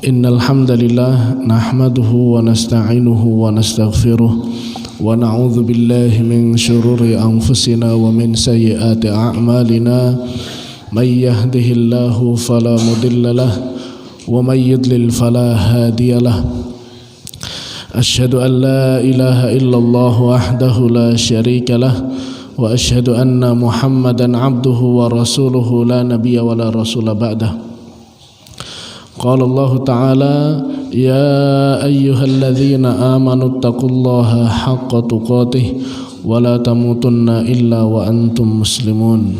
Innal hamdalillah nahmaduhu wa nasta'inuhu wa nastaghfiruh wa na'udzu billahi min shururi anfusina wa min sayyiati a'malina may yahdihillahu fala mudilla lahu wa may yudlil fala hadiya lahu. Asyhadu an la ilaha illallah wahdahu la syarika lah wa asyhadu anna Muhammadan abduhu wa rasuluhu la nabiyya wa la rasula ba'dah. Qala Allah Ta'ala ya ayyuhalladzina amanu taqullaha haqqa tuqatih wa la tamutunna illa wa antum muslimun.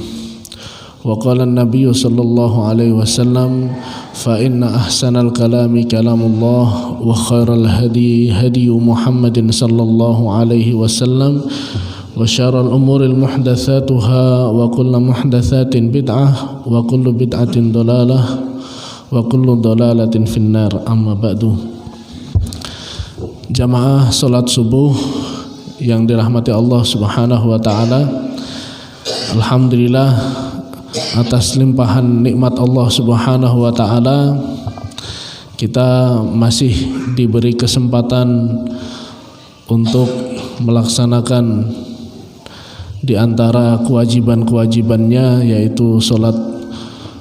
Wa qala an-nabiy sallallahu alaihi wasallam fa inna ahsanal kalami kalamullah wa khairal hadi hadi Muhammadin sallallahu alaihi wasallam wa syarrul umuril muhdatsatuha wa kullu muhdatsatin bid'ah wa kullu bid'atin dhalalah wa kullu dhalalatin finnar. Amma ba'du. Jamaah salat subuh yang dirahmati Allah Subhanahu wa taala, alhamdulillah atas limpahan nikmat Allah Subhanahu wa taala kita masih diberi kesempatan untuk melaksanakan di antara kewajiban-kewajibannya, yaitu salat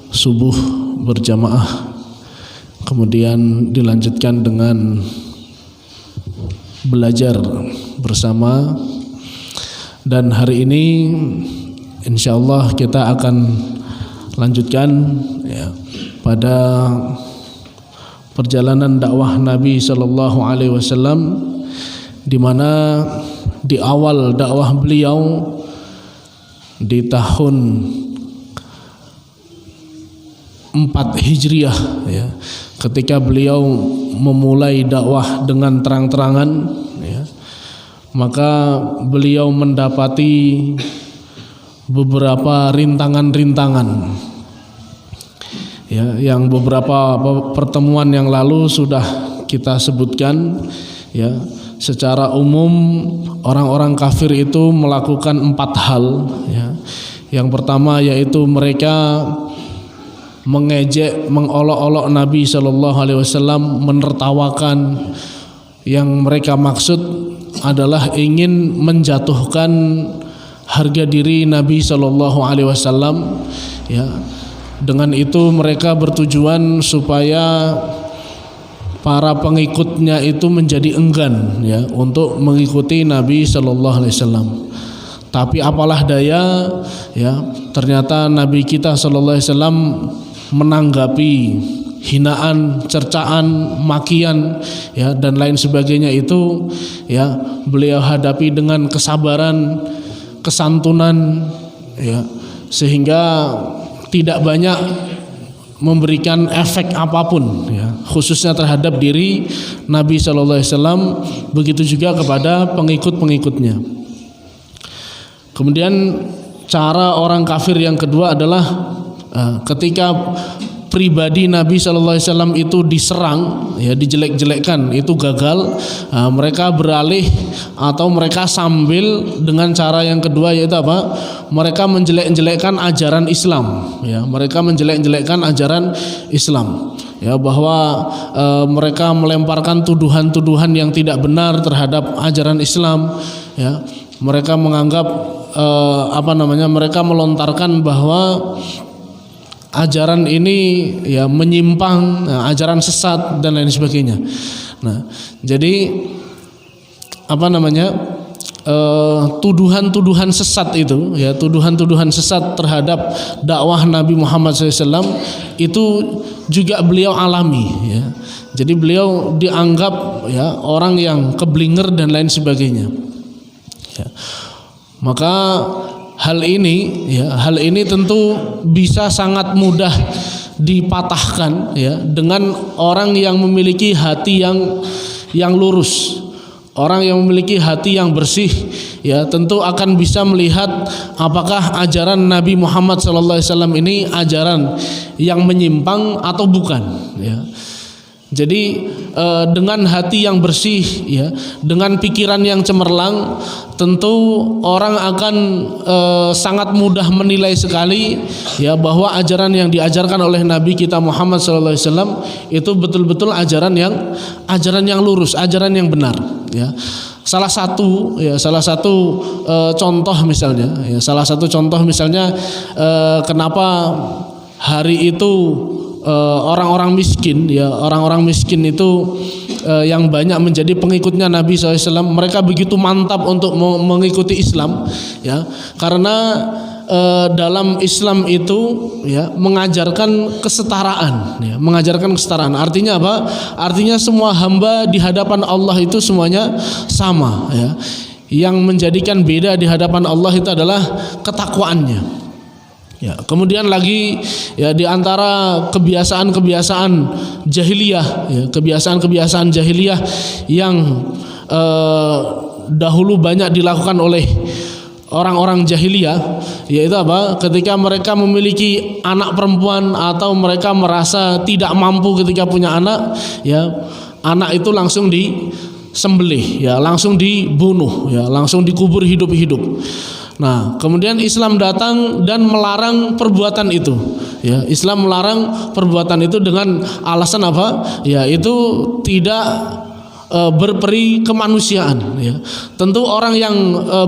subuh berjamaah, kemudian dilanjutkan dengan belajar bersama, dan hari ini insyaallah kita akan lanjutkan ya, pada perjalanan dakwah Nabi sallallahu alaihi wasallam, di mana di awal dakwah beliau di tahun 4 Hijriah ya, ketika beliau memulai dakwah dengan terang-terangan ya, maka beliau mendapati beberapa rintangan-rintangan ya, yang beberapa pertemuan yang lalu sudah kita sebutkan ya. Secara umum orang-orang kafir itu melakukan 4 hal ya. Yang pertama yaitu mereka mengejek, mengolok-olok Nabi sallallahu alaihi wasallam, menertawakan. Yang mereka maksud adalah ingin menjatuhkan harga diri Nabi sallallahu alaihi wasallam ya. Dengan itu mereka bertujuan supaya para pengikutnya itu menjadi enggan ya untuk mengikuti Nabi sallallahu alaihi wasallam. Tapi apalah daya ya, ternyata Nabi kita sallallahu alaihi wasallam menanggapi hinaan, cercaan, makian ya dan lain sebagainya itu ya, beliau hadapi dengan kesabaran, kesantunan ya, sehingga tidak banyak memberikan efek apapun ya, khususnya terhadap diri Nabi sallallahu alaihi wasallam, begitu juga kepada pengikut-pengikutnya. Kemudian cara orang kafir yang kedua adalah ketika pribadi Nabi sallallahu alaihi wasallam itu diserang ya, dijelek-jelekkan, itu gagal, mereka beralih atau mereka sambil dengan cara yang kedua, yaitu apa? Mereka menjelek-jelekkan ajaran Islam ya, mereka menjelek-jelekkan ajaran Islam ya, bahwa mereka melemparkan tuduhan-tuduhan yang tidak benar terhadap ajaran Islam ya. Mereka menganggap mereka melontarkan bahwa ajaran ini ya menyimpang, ajaran sesat dan lain sebagainya. Nah, jadi tuduhan-tuduhan sesat itu ya, tuduhan-tuduhan sesat terhadap dakwah Nabi Muhammad SAW itu juga beliau alami ya. Jadi beliau dianggap ya orang yang keblinger dan lain sebagainya ya. Maka hal ini tentu bisa sangat mudah dipatahkan ya dengan orang yang memiliki hati yang lurus. Orang yang memiliki hati yang bersih ya, tentu akan bisa melihat apakah ajaran Nabi Muhammad sallallahu alaihi wasallam ini ajaran yang menyimpang atau bukan ya. Jadi dengan hati yang bersih, ya, dengan pikiran yang cemerlang, tentu orang akan sangat mudah menilai sekali, ya, bahwa ajaran yang diajarkan oleh Nabi kita Muhammad SAW itu betul-betul ajaran yang lurus, ajaran yang benar. Ya. Salah satu contoh misalnya, kenapa hari itu orang-orang miskin itu yang banyak menjadi pengikutnya Nabi SAW, mereka begitu mantap untuk mengikuti Islam, ya, karena dalam Islam itu, ya, mengajarkan kesetaraan, ya, artinya apa? Artinya semua hamba di hadapan Allah itu semuanya sama, ya. Yang menjadikan beda di hadapan Allah itu adalah ketakwaannya. Ya, kemudian lagi, ya, di antara kebiasaan-kebiasaan jahiliyah, ya, kebiasaan-kebiasaan jahiliyah yang dahulu banyak dilakukan oleh orang-orang jahiliyah, yaitu apa? Ketika mereka memiliki anak perempuan atau mereka merasa tidak mampu ketika punya anak, ya, anak itu langsung disembelih, ya, langsung dibunuh, ya, langsung dikubur hidup-hidup. Nah, kemudian Islam datang dan melarang perbuatan itu. Ya, Islam melarang perbuatan itu dengan alasan apa? Ya, itu tidak berperi kemanusiaan. Ya. Tentu orang yang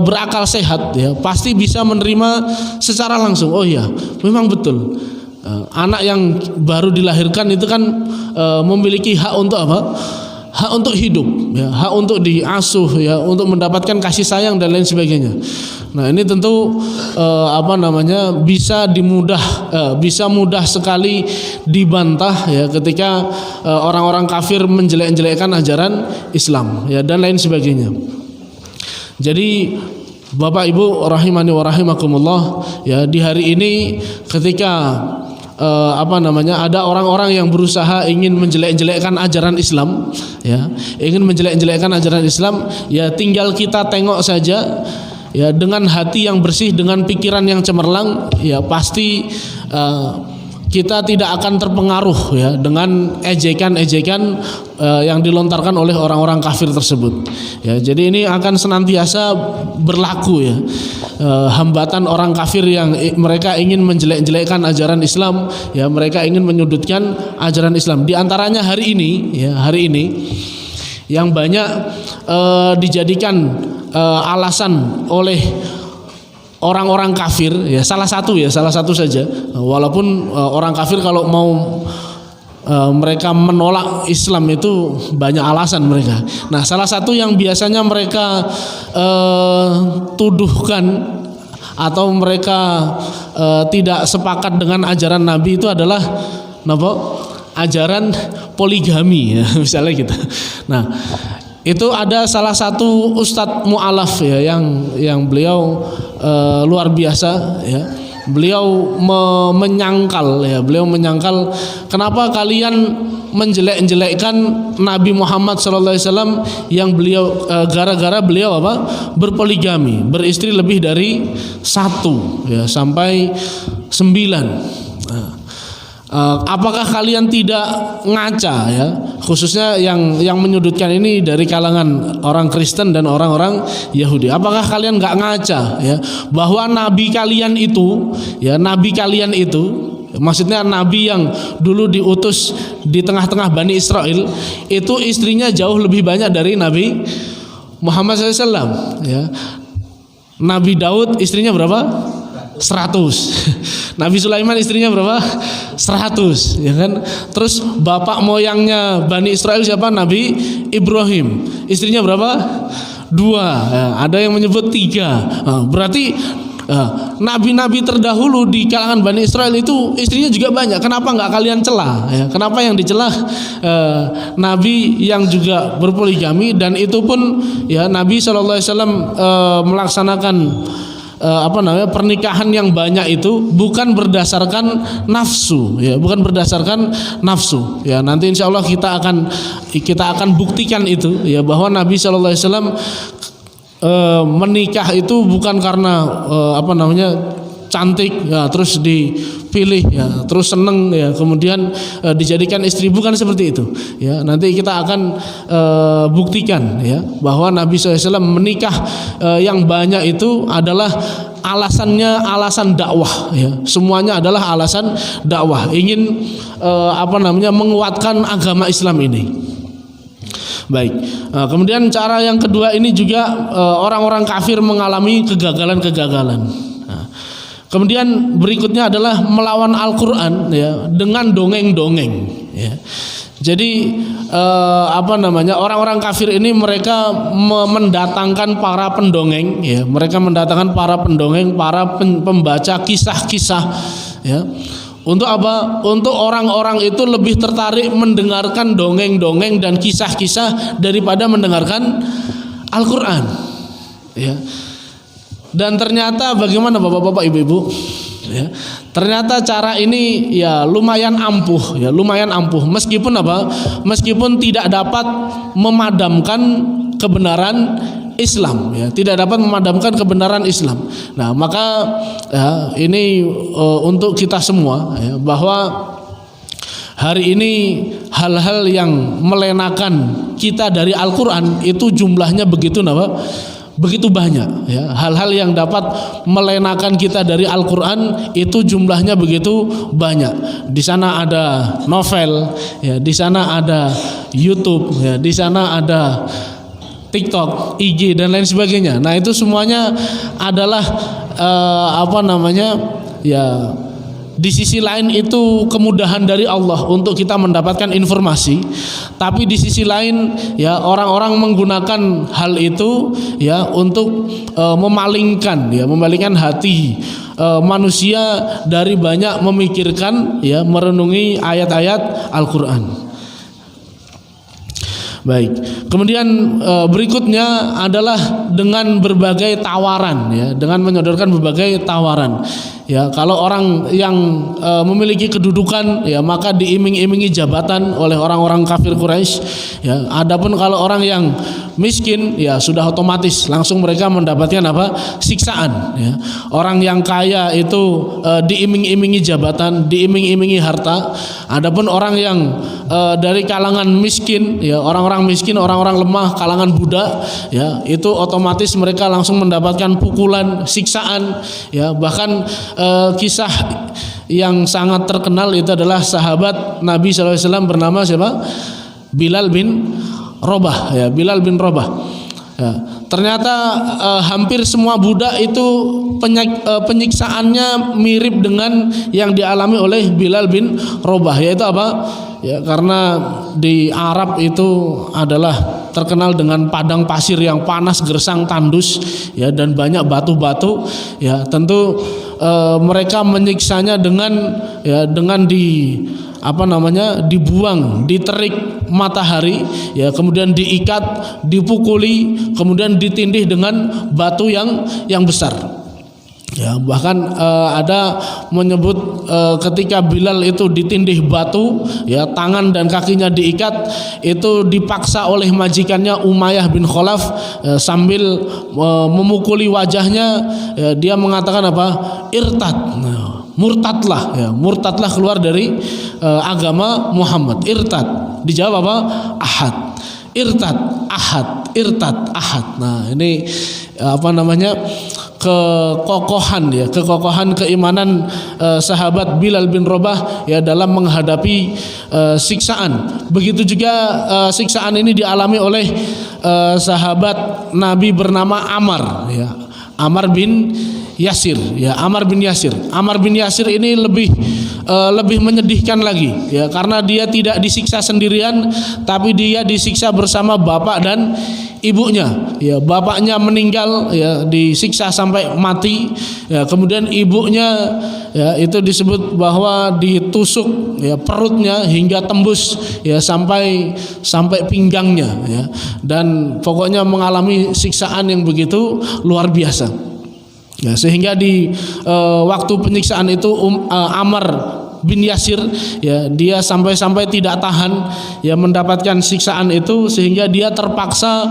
berakal sehat, ya, pasti bisa menerima secara langsung. Oh ya, memang betul. Anak yang baru dilahirkan itu kan memiliki hak untuk apa? Hak untuk hidup, ya, hak untuk diasuh, ya, untuk mendapatkan kasih sayang dan lain sebagainya. Nah, ini tentu bisa mudah sekali dibantah, ya, ketika orang-orang kafir menjelek-jelekkan ajaran Islam, ya, dan lain sebagainya. Jadi Bapak Ibu rahimani wa rahimakumullah, ya, di hari ini ketika ada orang-orang yang berusaha ingin menjelek-jelekkan ajaran Islam, ya, ya, tinggal kita tengok saja, ya, dengan hati yang bersih, dengan pikiran yang cemerlang, ya, pasti kita tidak akan terpengaruh, ya, dengan ejekan-ejekan yang dilontarkan oleh orang-orang kafir tersebut. Ya, jadi ini akan senantiasa berlaku, ya, hambatan orang kafir yang mereka ingin menjelek-jelekkan ajaran Islam, ya, mereka ingin menyudutkan ajaran Islam. Di antaranya hari ini yang banyak dijadikan alasan oleh orang-orang kafir, ya, salah satu saja, walaupun orang kafir kalau mau mereka menolak Islam itu banyak alasan mereka. Nah, salah satu yang biasanya mereka tuduhkan atau mereka tidak sepakat dengan ajaran Nabi itu adalah ajaran poligami, ya, misalnya gitu. Nah, itu ada salah satu Ustadz Mu'alaf, ya, yang beliau luar biasa, ya. Beliau menyangkal kenapa kalian menjelek-jelekkan Nabi Muhammad SAW yang beliau gara-gara beliau berpoligami, beristri lebih dari 1, ya, sampai 9. Nah, apakah kalian tidak ngaca, ya, khususnya yang menyudutkan ini dari kalangan orang Kristen dan orang-orang Yahudi? Apakah kalian nggak ngaca, ya, bahwa nabi kalian itu, maksudnya nabi yang dulu diutus di tengah-tengah Bani Israel itu istrinya jauh lebih banyak dari Nabi Muhammad SAW, ya. Nabi Daud istrinya berapa? 100. Nabi Sulaiman istrinya berapa? 100, ya kan? Terus bapak moyangnya Bani Israel siapa? Nabi Ibrahim. Istrinya berapa? 2. Ya, ada yang menyebut 3. Nah, berarti nabi-nabi terdahulu di kalangan Bani Israel itu istrinya juga banyak. Kenapa nggak kalian celah? Ya, kenapa yang dicelah nabi yang juga berpoligami? Dan itu pun, ya, Nabi SAW melaksanakan pernikahan yang banyak itu bukan berdasarkan nafsu, ya, ya. Nanti insya Allah kita akan buktikan itu, ya, bahwa Nabi SAW menikah itu bukan karena cantik, ya, terus pilih ya, terus seneng ya, kemudian dijadikan istri, bukan seperti itu ya. Nanti kita akan buktikan ya bahwa Nabi SAW menikah yang banyak itu adalah alasannya alasan dakwah ya. Semuanya adalah alasan dakwah, ingin menguatkan agama Islam ini. Baik, kemudian cara yang kedua ini juga orang-orang kafir mengalami kegagalan-kegagalan. Kemudian berikutnya adalah melawan Al-Quran ya, dengan dongeng-dongeng ya. Jadi orang-orang kafir ini mereka mendatangkan para pendongeng ya, mereka mendatangkan para pendongeng, para pembaca kisah-kisah ya. Untuk apa? Untuk orang-orang itu lebih tertarik mendengarkan dongeng-dongeng dan kisah-kisah daripada mendengarkan Al-Quran ya. Dan ternyata bagaimana bapak-bapak, ibu-ibu ya, ternyata cara ini ya lumayan ampuh ya, lumayan ampuh, meskipun tidak dapat memadamkan kebenaran Islam ya, tidak dapat memadamkan kebenaran Islam. Nah, maka ya, ini untuk kita semua ya, bahwa hari ini hal-hal yang melenakan kita dari Al-Quran itu jumlahnya begitu banyak ya. Hal-hal yang dapat melenakan kita dari Al-Quran itu jumlahnya begitu banyak. Di sana ada novel ya, di sana ada YouTube ya, di sana ada TikTok, IG dan lain sebagainya. Nah, itu semuanya adalah ya, di sisi lain itu kemudahan dari Allah untuk kita mendapatkan informasi, tapi di sisi lain ya orang-orang menggunakan hal itu ya untuk memalingkan hati manusia dari banyak memikirkan ya, merenungi ayat-ayat Al-Quran. Baik, kemudian berikutnya adalah dengan berbagai tawaran ya, dengan menyodorkan berbagai tawaran ya. Kalau orang yang memiliki kedudukan ya, maka diiming-imingi jabatan oleh orang-orang kafir Quraisy ya. Adapun kalau orang yang miskin ya, sudah otomatis langsung mereka mendapatkan siksaan ya. Orang yang kaya itu diiming-imingi jabatan, diiming-imingi harta. Adapun orang yang dari kalangan miskin ya, orang-orang miskin, orang-orang lemah, kalangan budak ya, itu otomatis mereka langsung mendapatkan pukulan, siksaan ya. Bahkan kisah yang sangat terkenal itu adalah sahabat Nabi SAW bernama siapa? Bilal bin Rabah ya, Bilal bin Rabah ya. Ternyata hampir semua budak itu penyiksaannya mirip dengan yang dialami oleh Bilal bin Rabah, yaitu apa? Ya, karena di Arab itu adalah terkenal dengan padang pasir yang panas, gersang, tandus ya, dan banyak batu-batu ya. Tentu mereka menyiksanya dengan dibuang, diterik matahari ya, kemudian diikat, dipukuli, kemudian ditindih dengan batu yang besar ya. Bahkan ada menyebut ketika Bilal itu ditindih batu ya, tangan dan kakinya diikat, itu dipaksa oleh majikannya Umayyah bin Khalaf sambil memukuli wajahnya ya, dia mengatakan apa? Irtad. Murtadlah ya, murtadlah, keluar dari agama Muhammad. Irtad, dijawab apa? Ahad. Irtad, ahad, irtad, ahad. Nah, ini kekokohan keimanan sahabat Bilal bin Rabah ya dalam menghadapi siksaan. Begitu juga siksaan ini dialami oleh sahabat Nabi bernama Ammar ya, Ammar bin Yasir ya, Ammar bin Yasir. Ammar bin Yasir ini lebih menyedihkan lagi ya, karena dia tidak disiksa sendirian, tapi dia disiksa bersama bapak dan ibunya ya. Bapaknya meninggal ya, disiksa sampai mati ya, kemudian ibunya ya itu disebut bahwa ditusuk ya perutnya hingga tembus ya sampai pinggangnya ya, dan pokoknya mengalami siksaan yang begitu luar biasa. Ya, sehingga di waktu penyiksaan itu Ammar bin Yasir ya, dia sampai tidak tahan ya mendapatkan siksaan itu, sehingga dia terpaksa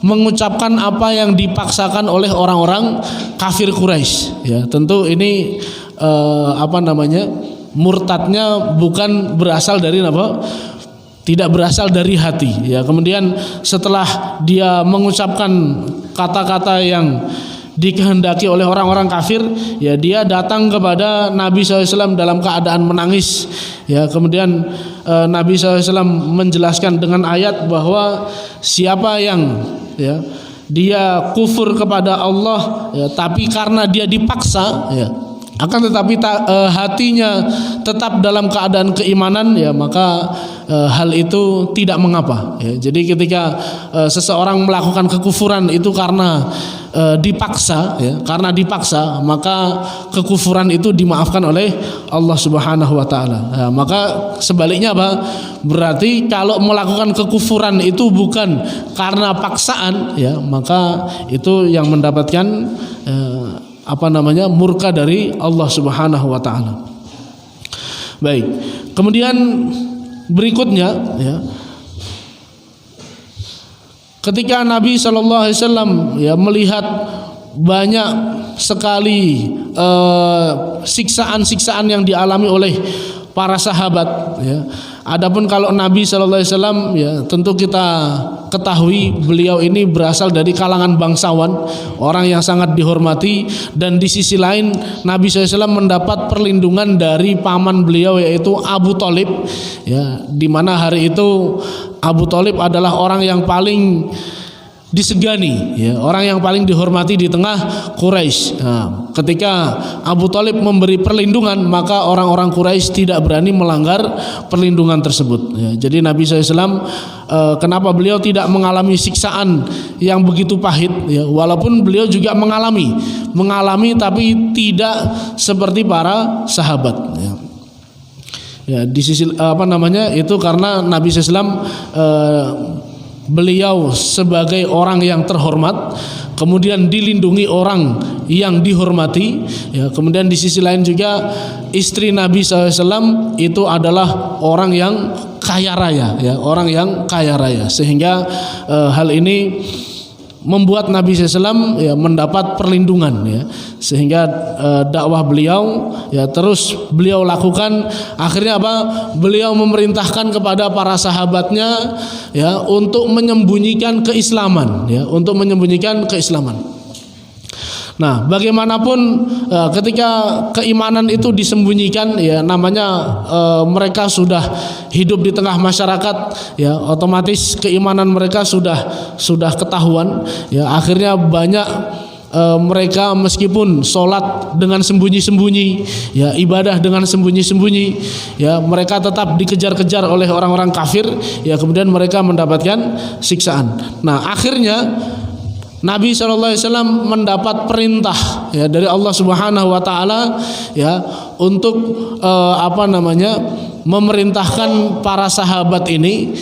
mengucapkan apa yang dipaksakan oleh orang-orang kafir Quraisy ya. Tentu ini murtadnya bukan berasal dari apa? Tidak berasal dari hati ya. Kemudian setelah dia mengucapkan kata-kata yang dikehendaki oleh orang-orang kafir ya, dia datang kepada Nabi SAW dalam keadaan menangis ya. Kemudian Nabi SAW menjelaskan dengan ayat bahwa siapa yang ya dia kufur kepada Allah ya, tapi karena dia dipaksa ya, akan tetapi hatinya tetap dalam keadaan keimanan ya, maka hal itu tidak mengapa ya. Jadi ketika seseorang melakukan kekufuran itu karena dipaksa ya, karena dipaksa, maka kekufuran itu dimaafkan oleh Allah Subhanahu wa taala. Nah, maka sebaliknya apa? Berarti kalau melakukan kekufuran itu bukan karena paksaan ya, maka itu yang mendapatkan murka dari Allah Subhanahu wa taala. Baik. Kemudian berikutnya ya, ketika Nabi sallallahu alaihi wasallam ya melihat banyak sekali siksaan-siksaan yang dialami oleh para sahabat ya. Adapun kalau Nabi sallallahu alaihi wasallam ya, tentu kita ketahui beliau ini berasal dari kalangan bangsawan, orang yang sangat dihormati, dan di sisi lain Nabi sallallahu alaihi wasallam mendapat perlindungan dari paman beliau yaitu Abu Thalib ya, di mana hari itu Abu Thalib adalah orang yang paling disegani ya, orang yang paling dihormati di tengah Quraisy. Nah, ketika Abu Thalib memberi perlindungan, maka orang-orang Quraisy tidak berani melanggar perlindungan tersebut ya. Jadi Nabi SAW kenapa beliau tidak mengalami siksaan yang begitu pahit ya, walaupun beliau juga mengalami tapi tidak seperti para sahabat ya. Ya, di sisi itu karena Nabi SAW beliau sebagai orang yang terhormat, kemudian dilindungi orang yang dihormati ya. Kemudian di sisi lain juga istri Nabi SAW itu adalah orang yang kaya raya ya, orang yang kaya raya, sehingga hal ini membuat Nabi SAW ya mendapat perlindungan ya, sehingga dakwah beliau ya terus beliau lakukan. Akhirnya apa? Beliau memerintahkan kepada para sahabatnya ya untuk menyembunyikan keislaman ya, untuk menyembunyikan keislaman. Nah, bagaimanapun ketika keimanan itu disembunyikan ya, namanya mereka sudah hidup di tengah masyarakat ya, otomatis keimanan mereka sudah ketahuan ya. Akhirnya banyak mereka meskipun sholat dengan sembunyi-sembunyi ya, ibadah dengan sembunyi-sembunyi ya, mereka tetap dikejar-kejar oleh orang-orang kafir ya, kemudian mereka mendapatkan siksaan. Nah, akhirnya Nabi SAW mendapat perintah ya dari Allah Subhanahu wa taala ya untuk memerintahkan para sahabat ini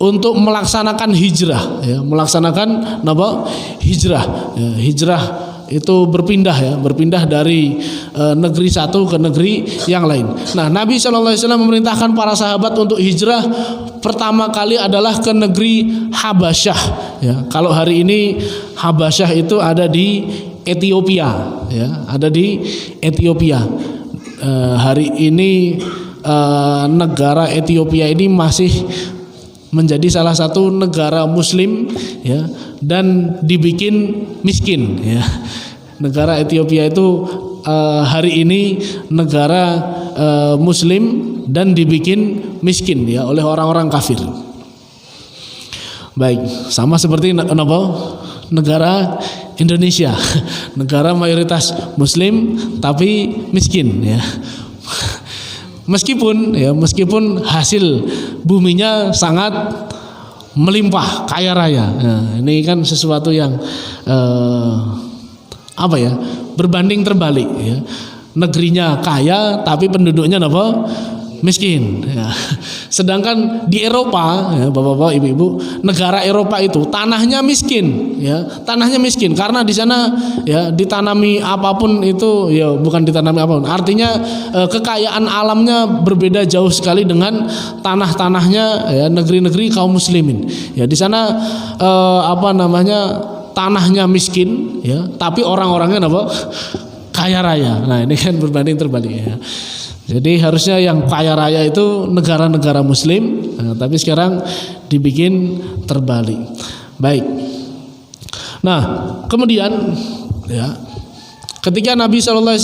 untuk melaksanakan hijrah ya, hijrah ya, hijrah itu berpindah dari negeri satu ke negeri yang lain. Nah, Nabi SAW memerintahkan para sahabat untuk hijrah pertama kali adalah ke negeri Habasyah ya. Kalau hari ini Habasyah itu ada di Ethiopia ya, ada di Ethiopia. Hari ini negara Ethiopia ini masih menjadi salah satu negara muslim ya, dan dibikin miskin ya. Negara Ethiopia itu hari ini negara muslim dan dibikin miskin ya oleh orang-orang kafir. Baik, sama seperti negara Indonesia, negara mayoritas muslim tapi miskin ya. Meskipun hasil buminya sangat melimpah, kaya raya. Nah, ini kan sesuatu yang berbanding terbalik ya. Negerinya kaya tapi penduduknya miskin ya. Sedangkan di Eropa ya, bapak-bapak, ibu-ibu, negara Eropa itu tanahnya miskin ya, tanahnya miskin karena di sana ya ditanami apapun itu ya, bukan ditanami apapun, artinya kekayaan alamnya berbeda jauh sekali dengan tanah-tanahnya ya negeri-negeri kaum muslimin ya. Di sana tanahnya miskin ya, tapi orang-orangnya kaya raya. Nah, ini kan berbanding terbalik ya. Jadi harusnya yang kaya raya itu negara-negara muslim, tapi sekarang dibikin terbalik. Baik. Nah, kemudian ya, ketika Nabi SAW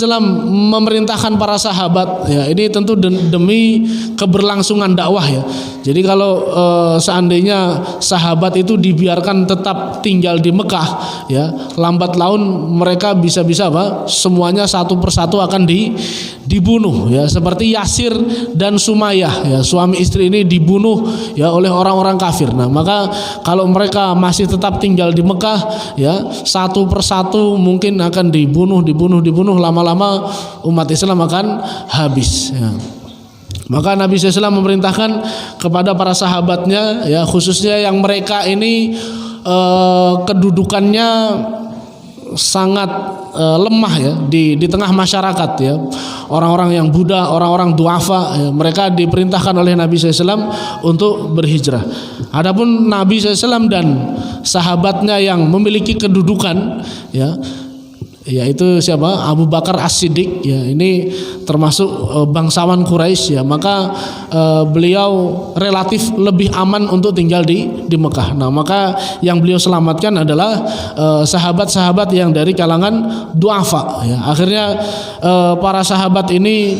memerintahkan para sahabat, ya ini tentu demi keberlangsungan dakwah ya. Jadi kalau seandainya sahabat itu dibiarkan tetap tinggal di Mekah, ya lambat laun mereka bisa-bisa apa? Semuanya satu persatu akan dibunuh, ya seperti Yasir dan Sumayyah, ya suami istri ini dibunuh ya oleh orang-orang kafir. Nah maka kalau mereka masih tetap tinggal di Mekah, ya satu persatu mungkin akan dibunuh, lama-lama umat Islam akan habis. Ya. Maka Nabi SAW memerintahkan kepada para sahabatnya, ya khususnya yang mereka ini kedudukannya sangat lemah ya di tengah masyarakat ya, orang-orang yang budak, orang-orang duafa, ya, mereka diperintahkan oleh Nabi SAW untuk berhijrah. Adapun Nabi SAW dan sahabatnya yang memiliki kedudukan, ya yaitu siapa? Abu Bakar As-Siddiq, ya ini termasuk bangsawan Quraisy, ya maka beliau relatif lebih aman untuk tinggal di Mekah. Nah maka yang beliau selamatkan adalah sahabat-sahabat yang dari kalangan duafa, ya akhirnya para sahabat ini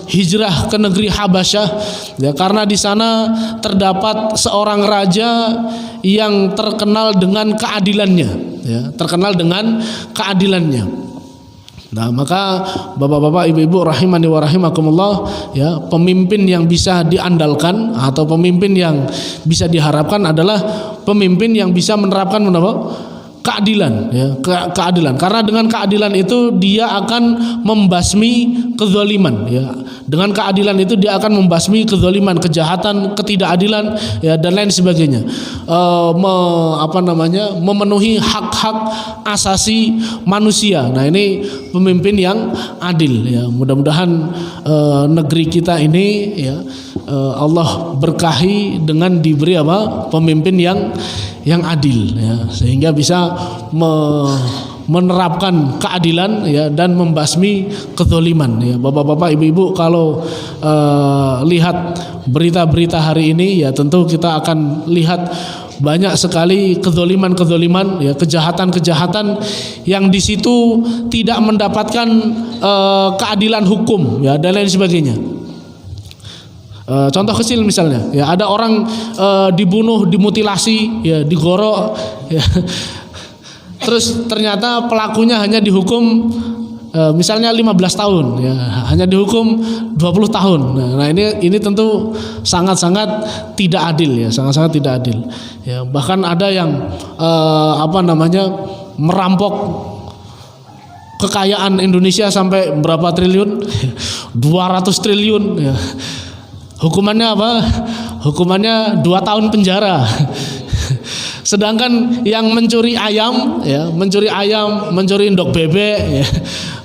hijrah ke negeri Habasyah, ya karena di sana terdapat seorang raja yang terkenal dengan keadilannya, ya terkenal dengan keadilannya. Nah maka bapak-bapak, ibu-ibu rahimani wa rahimakumullah, ya pemimpin yang bisa diandalkan atau pemimpin yang bisa diharapkan adalah pemimpin yang bisa menerapkan keadilan, ya keadilan, karena dengan keadilan itu dia akan membasmi kezaliman, ya dengan keadilan itu dia akan membasmi kezaliman, kejahatan, ketidakadilan, ya dan lain sebagainya, memenuhi hak-hak asasi manusia. Nah ini pemimpin yang adil, ya mudah-mudahan negeri kita ini ya Allah berkahi dengan diberi pemimpin yang adil, ya sehingga bisa menerapkan keadilan, ya dan membasmi kezaliman, ya bapak-bapak, ibu-ibu kalau lihat berita-berita hari ini, ya tentu kita akan lihat banyak sekali kezaliman, ya kejahatan-kejahatan yang di situ tidak mendapatkan keadilan hukum, ya dan lain sebagainya. Contoh kecil misalnya, ya ada orang dibunuh, dimutilasi, ya digorok, ya. Terus ternyata pelakunya hanya dihukum misalnya 15 tahun, ya hanya dihukum 20 tahun. Nah ini tentu sangat-sangat tidak adil, ya sangat-sangat tidak adil. Ya bahkan ada yang merampok kekayaan Indonesia sampai berapa triliun? 200 triliun, ya. Hukumannya apa? Hukumannya 2 tahun penjara. Sedangkan yang mencuri ayam, ya, mencuri indok bebek, ya,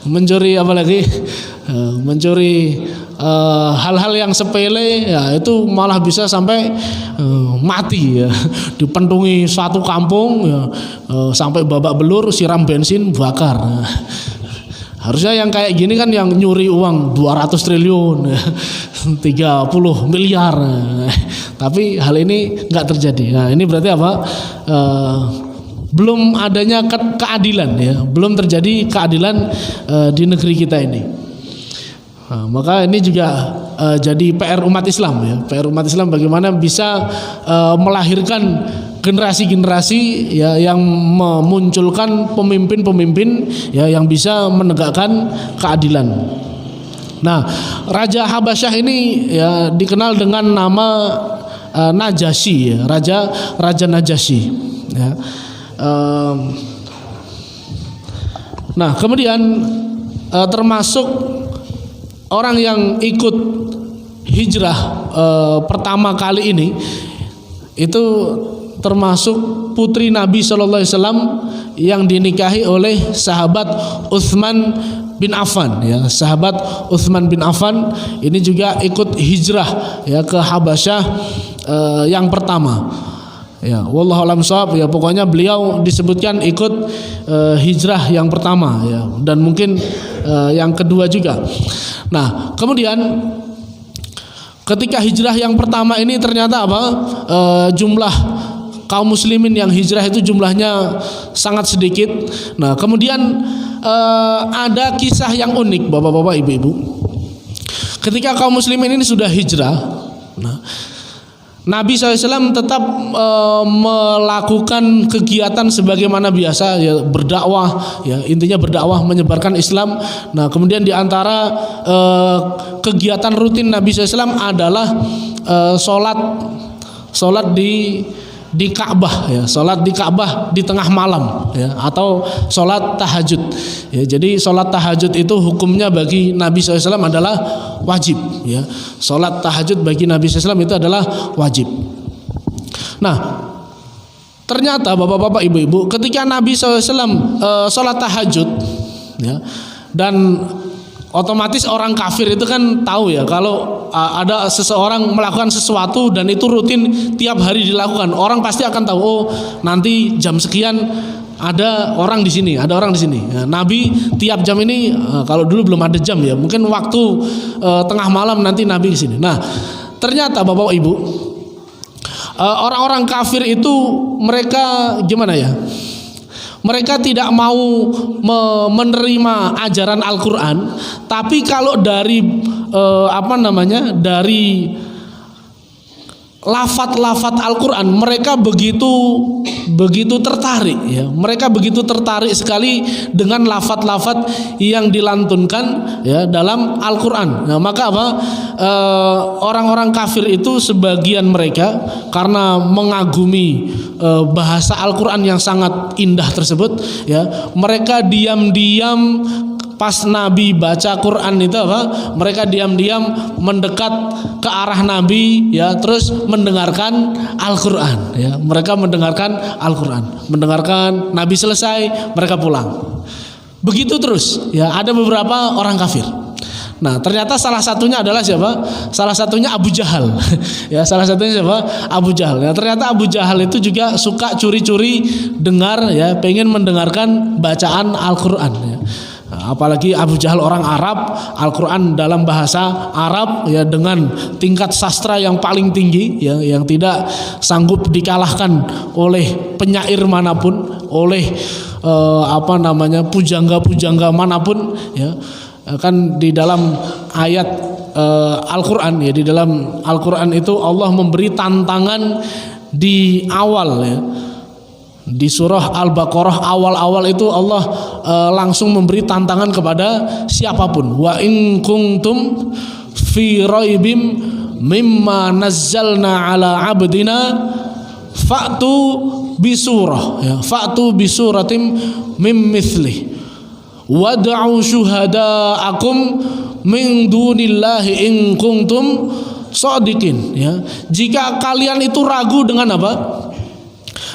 mencuri apa lagi? Mencuri hal-hal yang sepele, ya itu malah bisa sampai mati, ya. Dipentungi satu kampung, ya, sampai babak belur, siram bensin, bakar. Harusnya yang kayak gini kan yang nyuri uang 200 triliun, 30 miliar. Tapi hal ini nggak terjadi. Nah ini berarti apa? Belum adanya keadilan, ya, belum terjadi keadilan di negeri kita ini. Nah, maka ini juga jadi PR umat Islam, ya. PR umat Islam bagaimana bisa melahirkan generasi-generasi, ya yang memunculkan pemimpin-pemimpin, ya yang bisa menegakkan keadilan. Nah, Raja Habasyah ini ya dikenal dengan nama Najasyi, ya, Raja Najasyi, ya. Nah, kemudian termasuk orang yang ikut hijrah pertama kali ini itu termasuk putri Nabi Shallallahu Alaihi Wasallam yang dinikahi oleh sahabat Utsman bin Affan, ya sahabat Utsman bin Affan ini juga ikut hijrah, ya ke Habasyah yang pertama, ya wallahu a'lam shawab, ya pokoknya beliau disebutkan ikut hijrah yang pertama, ya dan mungkin yang kedua juga. Nah, kemudian ketika hijrah yang pertama ini ternyata apa? Jumlah kaum muslimin yang hijrah itu jumlahnya sangat sedikit. Nah, kemudian ada kisah yang unik, bapak-bapak, ibu-ibu. Ketika kaum muslimin ini sudah hijrah, nah, Nabi SAW tetap melakukan kegiatan sebagaimana biasa, ya, berdakwah, ya, intinya berdakwah, menyebarkan Islam. Nah, kemudian diantara kegiatan rutin Nabi SAW adalah sholat di Ka'bah, ya, sholat di Ka'bah di tengah malam, ya, atau sholat tahajud. Ya, jadi sholat tahajud itu hukumnya bagi Nabi SAW adalah wajib. Ya, sholat tahajud bagi Nabi SAW itu adalah wajib. Nah, ternyata bapak-bapak, ibu-ibu, ketika Nabi SAW sholat tahajud, ya, dan otomatis orang kafir itu kan tahu, ya, kalau ada seseorang melakukan sesuatu dan itu rutin tiap hari dilakukan, orang pasti akan tahu, oh, nanti jam sekian ada orang di sini, ada orang di sini. Ya, Nabi tiap jam ini, kalau dulu belum ada jam, ya, mungkin waktu tengah malam nanti Nabi di sini. Nah, ternyata bapak ibu, orang-orang kafir itu mereka gimana ya? Mereka tidak mau menerima ajaran Al-Quran, tapi kalau dari dari lafat-lafat Al-Quran mereka begitu tertarik, ya. Mereka begitu tertarik sekali dengan lafat-lafat yang dilantunkan, ya, dalam Al-Quran. Nah, maka orang-orang kafir itu sebagian mereka karena mengagumi bahasa Al-Quran yang sangat indah tersebut, ya, mereka diam-diam pas Nabi baca Quran itu mereka diam-diam mendekat ke arah Nabi, ya, terus mendengarkan Al-Quran, ya. Mereka mendengarkan Al-Quran, mendengarkan Nabi selesai, mereka pulang. Begitu terus, ya. Ada beberapa orang kafir. Nah, ternyata salah satunya adalah siapa? Salah satunya Abu Jahal. Ya, salah satunya siapa? Abu Jahal. Ya, ternyata Abu Jahal itu juga suka curi-curi dengar, ya, pengen mendengarkan bacaan Al-Quran, ya. Nah, apalagi Abu Jahal orang Arab, Al-Quran dalam bahasa Arab, ya, dengan tingkat sastra yang paling tinggi, ya, yang tidak sanggup dikalahkan oleh penyair manapun, oleh pujangga-pujangga manapun, ya. Kan di dalam ayat Al-Quran, ya, di dalam Al-Quran itu Allah memberi tantangan di awal, ya. Di surah Al-Baqarah awal-awal itu Allah langsung memberi tantangan kepada siapapun. Wa in kuntum fi raibim mimma nazzalna ala abdina fa'tu bisurah, ya, fa'tu bisuratim mim mithlih wad'u syuhada'akum min dunillahi in kuntum shadiqin, ya. Jika kalian itu ragu dengan apa?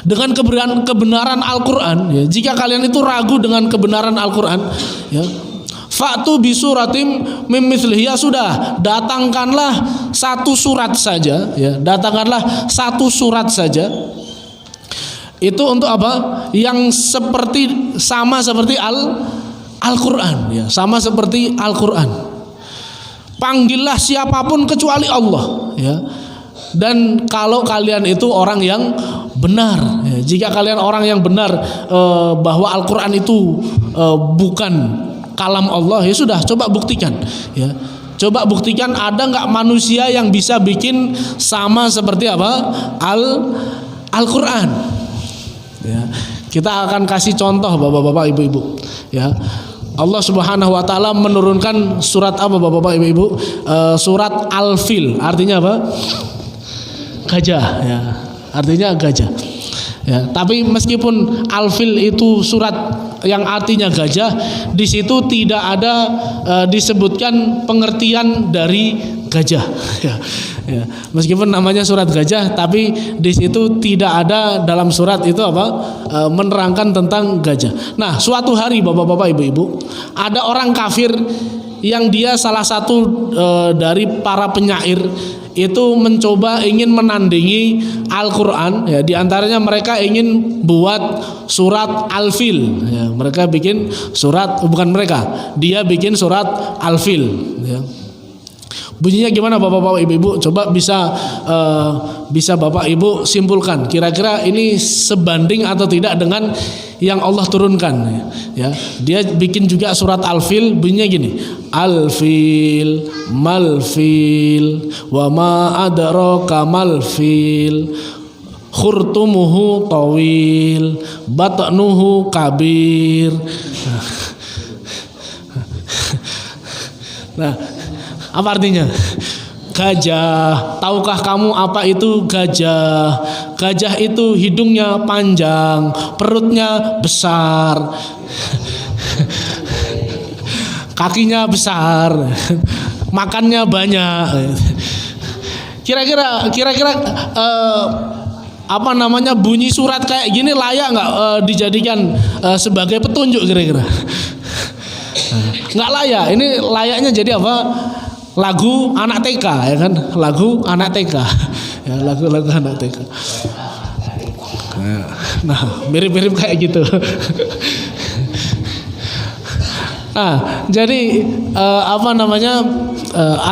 Dengan kebenaran Al-Quran, ya. Jika kalian itu ragu dengan kebenaran Al-Quran, ya, fa'tu bisuratim mim mithlih, ya sudah, datangkanlah satu surat saja, ya, datangkanlah satu surat saja. Itu untuk apa? Yang sama seperti Al-Quran, ya, sama seperti Al-Quran. Panggillah siapapun kecuali Allah, ya. Dan kalau kalian itu orang yang benar, ya, jika kalian orang yang benar bahwa Al-Quran itu bukan kalam Allah, ya sudah, coba buktikan, ya. Coba buktikan ada nggak manusia yang bisa bikin sama seperti Al-Quran, ya. Kita akan kasih contoh, bapak-bapak, ibu-ibu, ya. Allah Subhanahu wa taala menurunkan surat apa, bapak-bapak, ibu-ibu? Surat Al-Fil, artinya apa? Gajah, ya. Artinya gajah. Ya, tapi meskipun Al-Fil itu surat yang artinya gajah, di situ tidak ada disebutkan pengertian dari gajah. Ya, meskipun namanya surat gajah, tapi di situ tidak ada dalam surat itu menerangkan tentang gajah. Nah, suatu hari bapak-bapak, ibu-ibu, ada orang kafir yang dia salah satu dari para penyair itu mencoba ingin menandingi Al-Quran ya. Di antaranya mereka ingin buat surat Al-Fil ya. Mereka bikin surat, bukan mereka, dia bikin surat Al-Fil ya. Bunyinya gimana Bapak-bapak Ibu-ibu? Coba bisa Bapak Ibu simpulkan kira-kira ini sebanding atau tidak dengan yang Allah turunkan ya. Dia bikin juga surat Al-Fil, bunyinya gini: Al-Fil mal-fil wa ma adraka mal-fil khurtumuhu tawil batnuhu kabir. Nah, apa artinya? Gajah. Tahukah kamu apa itu gajah? Gajah itu hidungnya panjang, perutnya besar, kakinya besar, makannya banyak. Kira-kira apa namanya, bunyi surat kayak gini layak nggak dijadikan sebagai petunjuk kira-kira? Nggak layak. Ini layaknya jadi apa? Lagu anak TK ya kan, lagu anak TK ya, lagu anak TK. Nah, mirip-mirip kayak gitu. Nah, jadi apa namanya,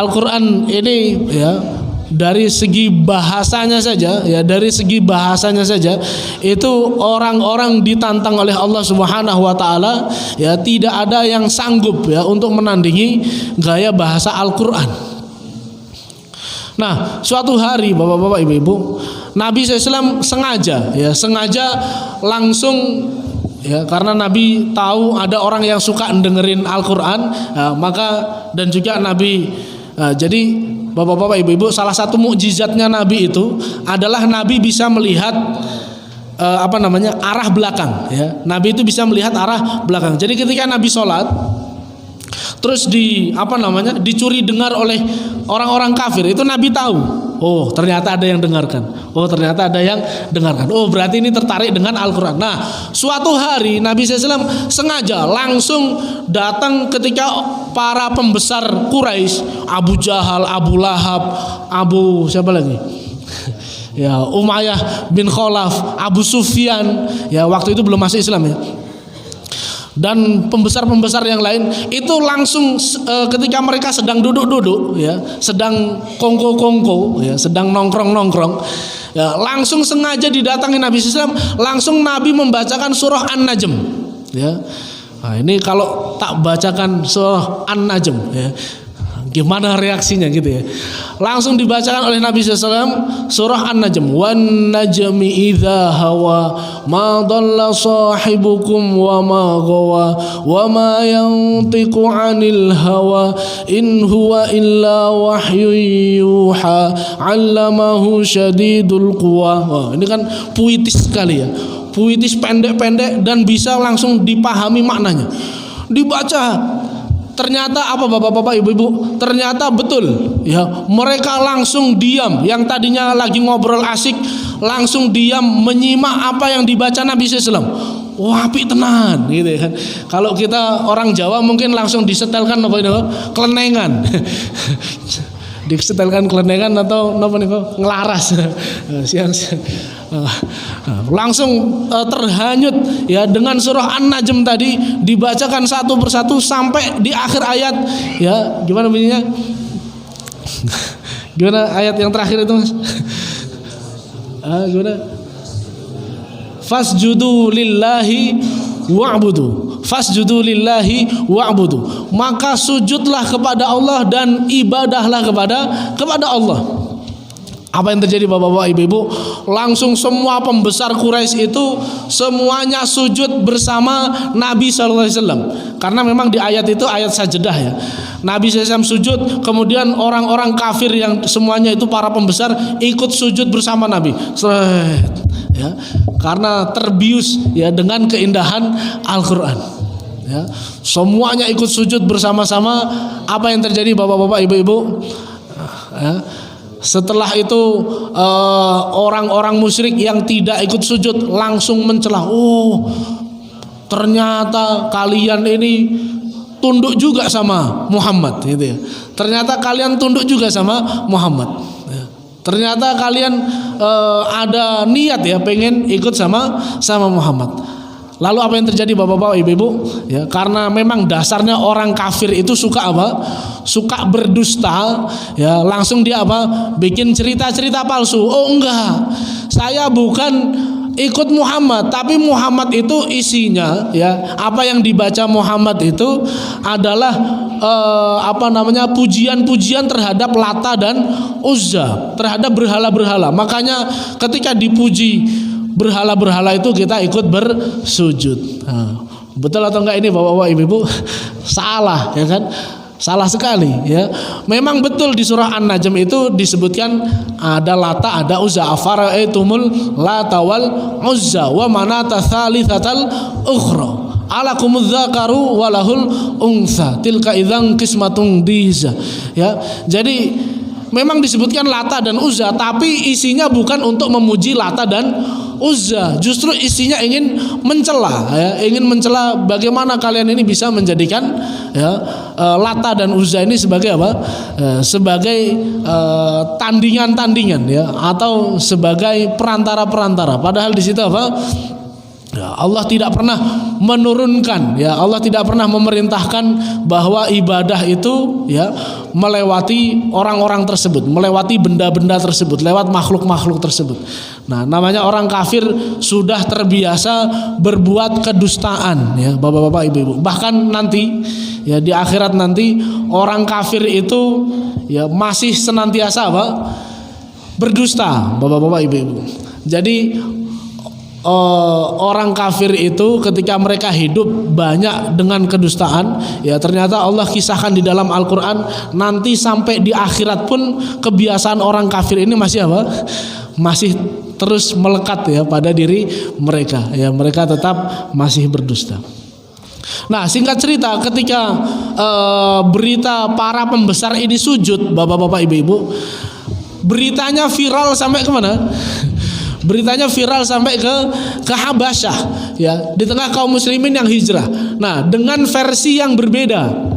Al-Quran ini ya, dari segi bahasanya saja ya, dari segi bahasanya saja itu orang-orang ditantang oleh Allah Subhanahu wa taala ya, tidak ada yang sanggup ya untuk menandingi gaya bahasa Al-Qur'an. Nah, suatu hari Bapak-bapak Ibu-ibu, Nabi SAW sengaja langsung ya, karena Nabi tahu ada orang yang suka dengerin Al-Qur'an ya, maka dan juga Nabi jadi Bapak-bapak Ibu-ibu, salah satu mukjizatnya Nabi itu adalah Nabi bisa melihat arah belakang ya. Nabi itu bisa melihat arah belakang. Jadi ketika Nabi sholat terus dicuri dengar oleh orang-orang kafir, itu Nabi tahu, oh ternyata ada yang dengarkan. Oh ternyata ada yang dengarkan. Oh berarti ini tertarik dengan Al-Quran. Nah, suatu hari Nabi SAW sengaja langsung datang ketika para pembesar Quraisy, Abu Jahal, Abu Lahab, siapa lagi? Ya, Umayyah bin Khalaf, Abu Sufyan. Ya, waktu itu belum masuk Islam ya. Dan pembesar-pembesar yang lain itu langsung ketika mereka sedang duduk-duduk ya, sedang kongko-kongko ya, sedang nongkrong-nongkrong ya, langsung sengaja didatangi Nabi SAW. Langsung Nabi membacakan surah An-Najm ya. Nah, ini kalau tak bacakan surah An-Najm ya, gimana reaksinya gitu ya. Langsung dibacakan oleh Nabi SAW surah An-Najm. Wan najmi idza hawa ma dhalla sahibukum wa ma ghawa wa ma yantiqu 'anil hawa in huwa illa wahyun yuha 'allamahu syadidul quwa. Wah, ini kan puitis sekali ya. Puitis, pendek-pendek dan bisa langsung dipahami maknanya. Dibaca, ternyata apa Bapak-bapak Ibu-ibu? Ternyata betul ya, mereka langsung diam. Yang tadinya lagi ngobrol asik langsung diam menyimak apa yang dibaca Nabi SAW. Wah, apik tenan gitu kan. Kalau kita orang Jawa mungkin langsung disetelkan kelenengan. Disetelkan kelenengan atau ngelaras. Siang-siang. Langsung terhanyut ya dengan surah An-Najm tadi, dibacakan satu persatu sampai di akhir ayat ya. Gimana bunyinya? Gimana ayat yang terakhir itu, Mas? Gimana? Fasjudu lillahi wa'budu. Fasjudu lillahi wa'budu. Maka sujudlah kepada Allah dan ibadahlah kepada Allah. Apa yang terjadi Bapak-bapak Ibu-ibu? Langsung semua pembesar Quraisy itu semuanya sujud bersama Nabi SAW. Karena memang di ayat itu ayat sajadah ya. Nabi SAW sujud, kemudian orang-orang kafir yang semuanya itu para pembesar ikut sujud bersama Nabi. Ya, karena terbius ya dengan keindahan Al-Quran. Ya, semuanya ikut sujud bersama-sama. Apa yang terjadi Bapak-bapak Ibu-ibu? Ya, setelah itu orang-orang musyrik yang tidak ikut sujud langsung mencela. Oh, ternyata kalian ini tunduk juga sama Muhammad gitu ya. Ternyata kalian tunduk juga sama Muhammad. Ya. Ternyata kalian ada niat ya pengen ikut sama Muhammad. Lalu apa yang terjadi bapak-bapak, ibu-ibu? Ya, karena memang dasarnya orang kafir itu suka apa? Suka berdusta. Ya, langsung dia apa? Bikin cerita-cerita palsu. Oh enggak, saya bukan ikut Muhammad, tapi Muhammad itu isinya ya, apa yang dibaca Muhammad itu adalah pujian-pujian terhadap Lata dan Uzza, terhadap berhala-berhala. Makanya ketika dipuji berhala-berhala itu kita ikut bersujud. Nah, betul atau enggak ini bapak-bapak, ibu-ibu? Salah, ya kan? Salah sekali ya. Memang betul di surah An-Najm itu disebutkan ada Lata, ada Uzza. Afara'aitumul Lata wal Uzza wa manata tsalitsatal ukhra. Alakumudz dzakaru walahul untha. Tilka idzan qismatun diza. Ya. Jadi memang disebutkan Lata dan Uzza, tapi isinya bukan untuk memuji Lata dan Uzza, justru isinya ingin mencela, ya, ingin mencela bagaimana kalian ini bisa menjadikan ya, Lata dan Uzza ini sebagai apa? Sebagai tandingan-tandingan ya, atau sebagai perantara-perantara. Padahal di situ apa? Ya, Allah tidak pernah menurunkan, ya Allah tidak pernah memerintahkan bahwa ibadah itu ya melewati orang-orang tersebut, melewati benda-benda tersebut, lewat makhluk-makhluk tersebut. Nah, namanya orang kafir sudah terbiasa berbuat kedustaan ya, bapak-bapak, ibu-ibu. Bahkan nanti ya di akhirat nanti orang kafir itu ya masih senantiasa apa? Berdusta, bapak-bapak, ibu-ibu. Jadi orang kafir itu ketika mereka hidup banyak dengan kedustaan ya, ternyata Allah kisahkan di dalam Al-Quran, nanti sampai di akhirat pun kebiasaan orang kafir ini masih apa? Masih terus melekat ya pada diri mereka ya, mereka tetap masih berdusta. Nah, singkat cerita, ketika berita para pembesar ini sujud, bapak-bapak, ibu-ibu, beritanya viral sampai kemana? Beritanya viral sampai ke Habasyah ya, di tengah kaum muslimin yang hijrah. Nah, dengan versi yang berbeda.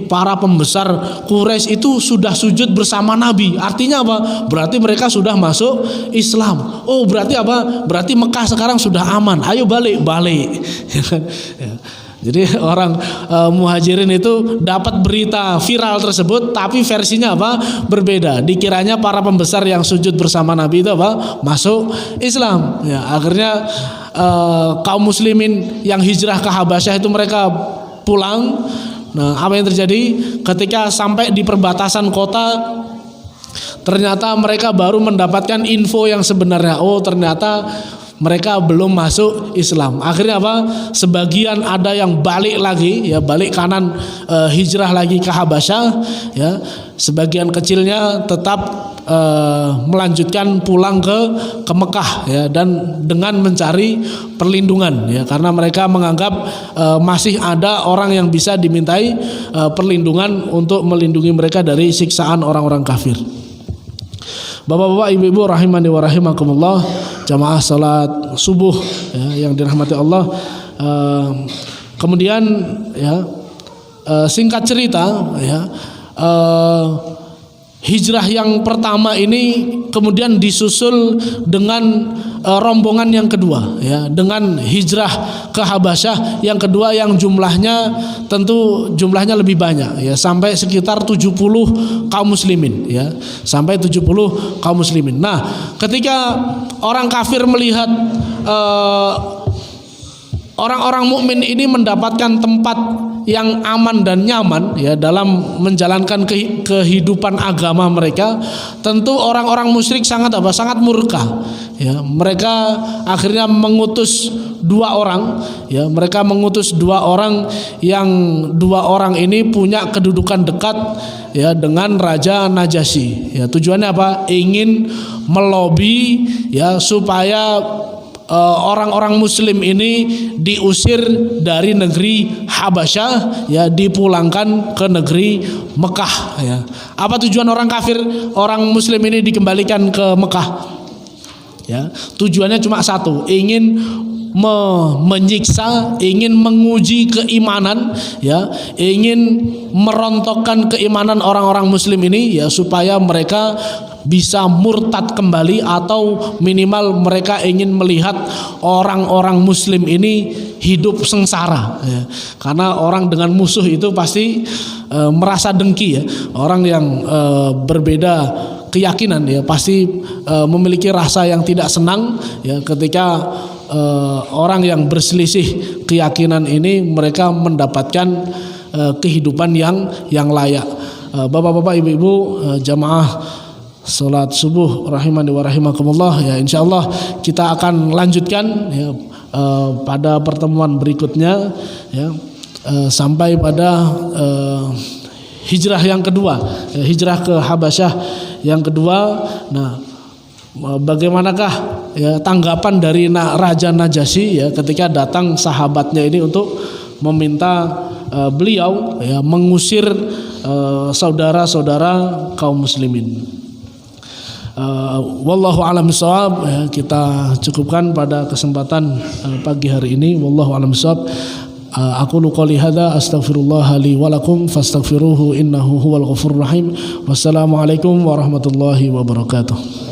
Para pembesar Quraisy itu sudah sujud bersama Nabi. Artinya apa? Berarti mereka sudah masuk Islam. Oh, berarti apa? Berarti Mekah sekarang sudah aman. Ayo balik. Ya. Jadi orang muhajirin itu dapat berita viral tersebut, tapi versinya apa? Berbeda. Dikiranya para pembesar yang sujud bersama Nabi itu apa? Masuk Islam. Ya, akhirnya kaum muslimin yang hijrah ke Habasyah itu mereka pulang. Nah, apa yang terjadi? Ketika sampai di perbatasan kota, ternyata mereka baru mendapatkan info yang sebenarnya. Oh, ternyata mereka belum masuk Islam. Akhirnya apa? Sebagian ada yang balik lagi ya, balik kanan, hijrah lagi ke Habasyah ya. Sebagian kecilnya tetap melanjutkan pulang ke Mekah ya, dan dengan mencari perlindungan ya, karena mereka menganggap masih ada orang yang bisa dimintai perlindungan untuk melindungi mereka dari siksaan orang-orang kafir. Bapak-bapak, ibu-ibu rahimani wa rahimakumullah, jamaah salat subuh ya, yang dirahmati Allah. Kemudian ya, singkat cerita ya, hijrah yang pertama ini kemudian disusul dengan rombongan yang kedua ya, dengan hijrah ke Habasyah yang kedua, yang jumlahnya tentu jumlahnya lebih banyak ya, sampai sekitar 70 kaum muslimin ya, sampai 70 kaum muslimin. Nah, ketika orang kafir melihat orang-orang mukmin ini mendapatkan tempat yang aman dan nyaman ya dalam menjalankan kehidupan agama mereka, tentu orang-orang musyrik sangat murka ya. Mereka akhirnya mengutus dua orang ya, mereka mengutus dua orang yang dua orang ini punya kedudukan dekat ya dengan Raja Najasyi ya. Tujuannya apa? Ingin melobi ya supaya orang-orang muslim ini diusir dari negeri Habasyah ya, dipulangkan ke negeri Mekah ya. Apa tujuan orang kafir, orang muslim ini dikembalikan ke Mekah ya? Tujuannya cuma satu, ingin menyiksa, ingin menguji keimanan ya, ingin merontokkan keimanan orang-orang muslim ini ya, supaya mereka bisa murtad kembali, atau minimal mereka ingin melihat orang-orang muslim ini hidup sengsara ya. Karena orang dengan musuh itu pasti merasa dengki ya. Orang yang berbeda keyakinan ya pasti memiliki rasa yang tidak senang ya ketika orang yang berselisih keyakinan ini mereka mendapatkan kehidupan yang layak. Bapak-bapak, ibu-ibu, jamaah salat subuh rahimani wa rahimakumullah ya, insyaallah kita akan lanjutkan ya pada pertemuan berikutnya ya, sampai pada hijrah yang kedua, hijrah ke Habasyah yang kedua. Nah, bagaimanakah ya tanggapan dari Raja Najasyi ya ketika datang sahabatnya ini untuk meminta beliau ya mengusir saudara-saudara kaum muslimin. Wallahu a'lam bishawab ya, kita cukupkan pada kesempatan pagi hari ini. Wallahu a'lam bishawab. Aku qouli hadza astaghfirullah li wa lakum fastaghfiruhu innahu huwal ghafurur rahim. Wassalamualaikum warahmatullahi wabarakatuh.